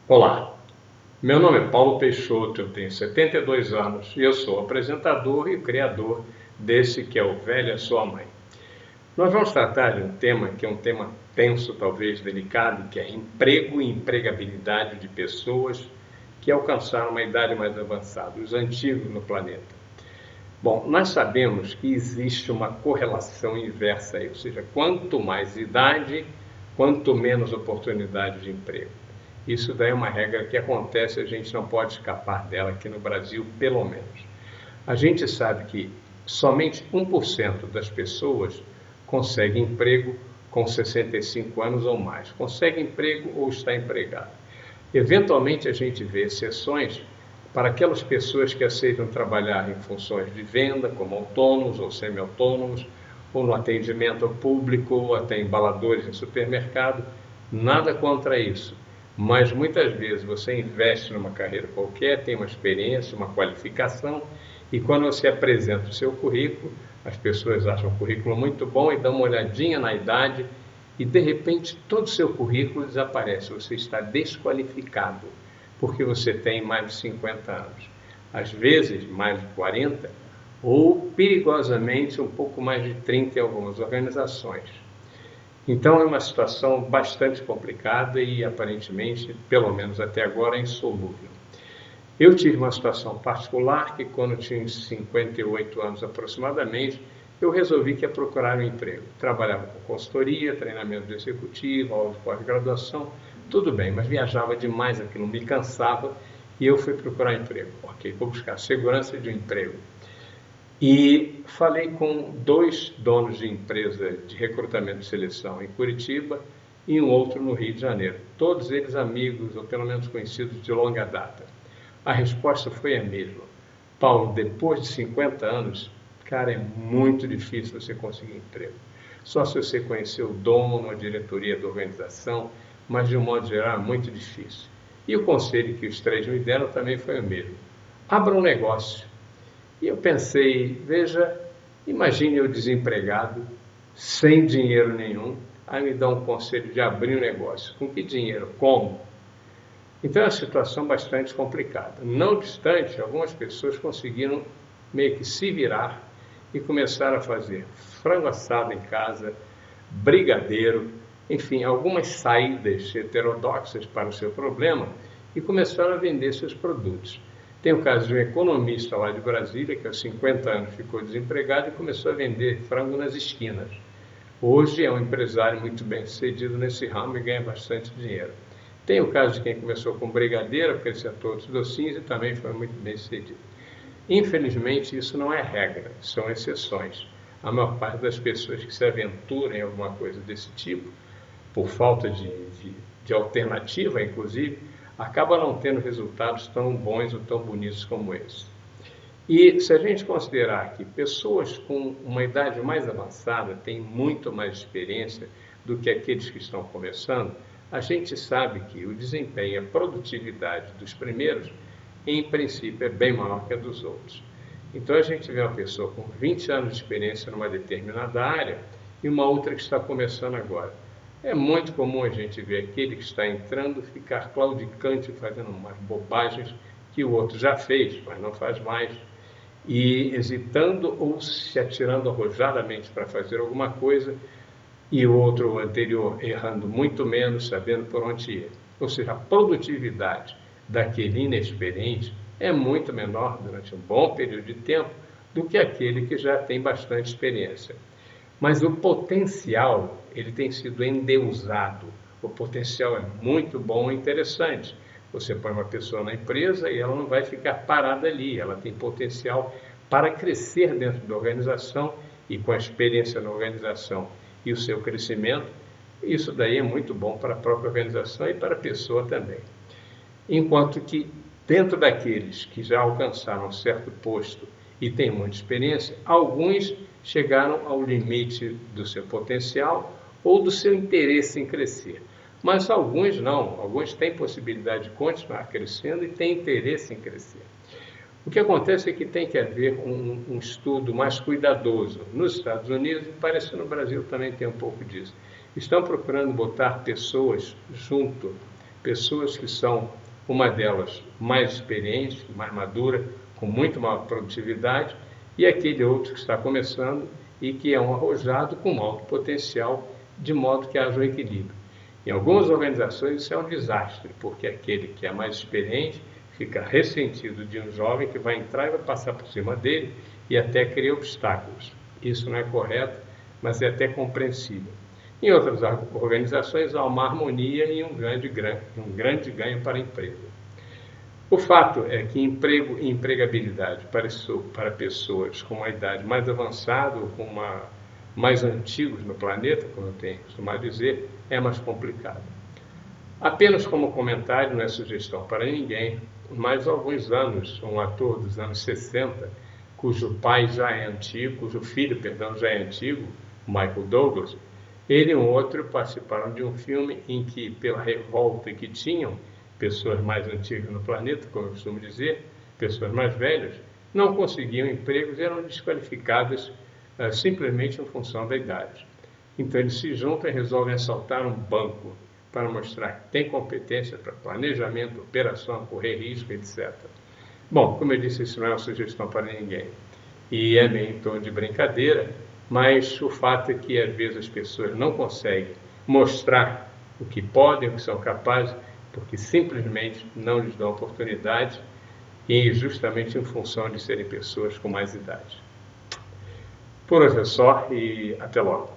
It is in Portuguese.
Olá, meu nome é Paulo Peixoto, eu tenho 72 anos e eu sou apresentador e criador desse que é o Velho é Sua Mãe. Nós vamos tratar de um tema que é um tema tenso, talvez delicado, que é emprego e empregabilidade de pessoas que alcançaram uma idade mais avançada, os antigos no planeta. Bom, nós sabemos que existe uma correlação inversa aí, ou seja, quanto mais idade, quanto menos oportunidade de emprego. Isso daí é uma regra que acontece, a gente não pode escapar dela aqui no Brasil, pelo menos. A gente sabe que somente 1% das pessoas consegue emprego com 65 anos ou mais. Consegue emprego ou está empregado. Eventualmente a gente vê exceções para aquelas pessoas que aceitam trabalhar em funções de venda, como autônomos ou semi-autônomos, ou no atendimento ao público, ou até embaladores em supermercado. Nada contra isso. Mas muitas vezes você investe numa carreira qualquer, tem uma experiência, uma qualificação, e quando você apresenta o seu currículo, as pessoas acham o currículo muito bom e dão uma olhadinha na idade e de repente todo o seu currículo desaparece, você está desqualificado, porque você tem mais de 50 anos, às vezes mais de 40, ou perigosamente um pouco mais de 30 em algumas organizações. Então é uma situação bastante complicada e aparentemente, pelo menos até agora, insolúvel. Eu tive uma situação particular que quando eu tinha 58 anos aproximadamente, eu resolvi que ia procurar um emprego. Trabalhava com consultoria, treinamento de executivo, aula de pós-graduação, tudo bem, mas viajava demais, aquilo me cansava e eu fui procurar emprego. Ok, vou buscar segurança de um emprego. E falei com 2 donos de empresa de recrutamento e seleção em Curitiba e um outro no Rio de Janeiro. Todos eles amigos, ou pelo menos conhecidos de longa data. A resposta foi a mesma. Paulo, depois de 50 anos, cara, é muito difícil você conseguir emprego. Só se você conhecer o dono, a diretoria da organização, mas de um modo geral é muito difícil. E o conselho que os 3 me deram também foi o mesmo. Abra um negócio. E eu pensei, veja, imagine eu desempregado, sem dinheiro nenhum, aí me dá um conselho de abrir um negócio. Com que dinheiro? Como? Então é uma situação bastante complicada. Não obstante, algumas pessoas conseguiram meio que se virar e começaram a fazer frango assado em casa, brigadeiro, enfim, algumas saídas heterodoxas para o seu problema e começaram a vender seus produtos. Tem o caso de um economista lá de Brasília, que aos 50 anos ficou desempregado e começou a vender frango nas esquinas. Hoje é um empresário muito bem sucedido nesse ramo e ganha bastante dinheiro. Tem o caso de quem começou com brigadeiro, porque ele acertou outros docinhos e também foi muito bem sucedido. Infelizmente, isso não é regra, são exceções. A maior parte das pessoas que se aventuram em alguma coisa desse tipo, por falta de alternativa, inclusive, acaba não tendo resultados tão bons ou tão bonitos como esse. E se a gente considerar que pessoas com uma idade mais avançada têm muito mais experiência do que aqueles que estão começando, a gente sabe que o desempenho e a produtividade dos primeiros, em princípio, é bem maior que a dos outros. Então a gente vê uma pessoa com 20 anos de experiência numa determinada área e uma outra que está começando agora. É muito comum a gente ver aquele que está entrando ficar claudicante, fazendo umas bobagens que o outro já fez, mas não faz mais, e hesitando ou se atirando arrojadamente para fazer alguma coisa, e o outro anterior errando muito menos, sabendo por onde ir. Ou seja, a produtividade daquele inexperiente é muito menor durante um bom período de tempo do que aquele que já tem bastante experiência. Mas o potencial, ele tem sido endeusado. O potencial é muito bom e interessante. Você põe uma pessoa na empresa e ela não vai ficar parada ali. Ela tem potencial para crescer dentro da organização e com a experiência na organização e o seu crescimento, isso daí é muito bom para a própria organização e para a pessoa também. Enquanto que dentro daqueles que já alcançaram um certo posto e têm muita experiência, alguns chegaram ao limite do seu potencial ou do seu interesse em crescer. Mas alguns não, alguns têm possibilidade de continuar crescendo e têm interesse em crescer. O que acontece é que tem que haver um estudo mais cuidadoso. Nos Estados Unidos, e parece que no Brasil também tem um pouco disso. Estão procurando botar pessoas junto pessoas que são, uma delas mais experiente, mais madura, com muito maior produtividade, e aquele outro que está começando e que é um arrojado com alto potencial, de modo que haja um equilíbrio. Em algumas organizações isso é um desastre, porque aquele que é mais experiente fica ressentido de um jovem que vai entrar e vai passar por cima dele e até cria obstáculos. Isso não é correto, mas é até compreensível. Em outras organizações há uma harmonia e um grande ganho para a empresa. O fato é que emprego e empregabilidade para pessoas com uma idade mais avançada ou com mais antigos no planeta, como eu tenho costumado dizer, é mais complicado. Apenas como comentário, não é sugestão para ninguém, mas há alguns anos, um ator dos anos 60, cujo filho já é antigo, Michael Douglas, ele e um outro participaram de um filme em que, pela revolta que tinham, pessoas mais antigas no planeta, como eu costumo dizer, pessoas mais velhas, não conseguiam empregos e eram desqualificadas simplesmente em função da idade. Então eles se juntam e resolvem assaltar um banco para mostrar que tem competência para planejamento, operação, correr risco, etc. Bom, como eu disse, isso não é uma sugestão para ninguém. E é meio em tom de brincadeira, mas o fato é que às vezes as pessoas não conseguem mostrar o que podem, o que são capazes, porque simplesmente não lhes dão oportunidade e justamente em função de serem pessoas com mais idade. Por hoje é só e até logo.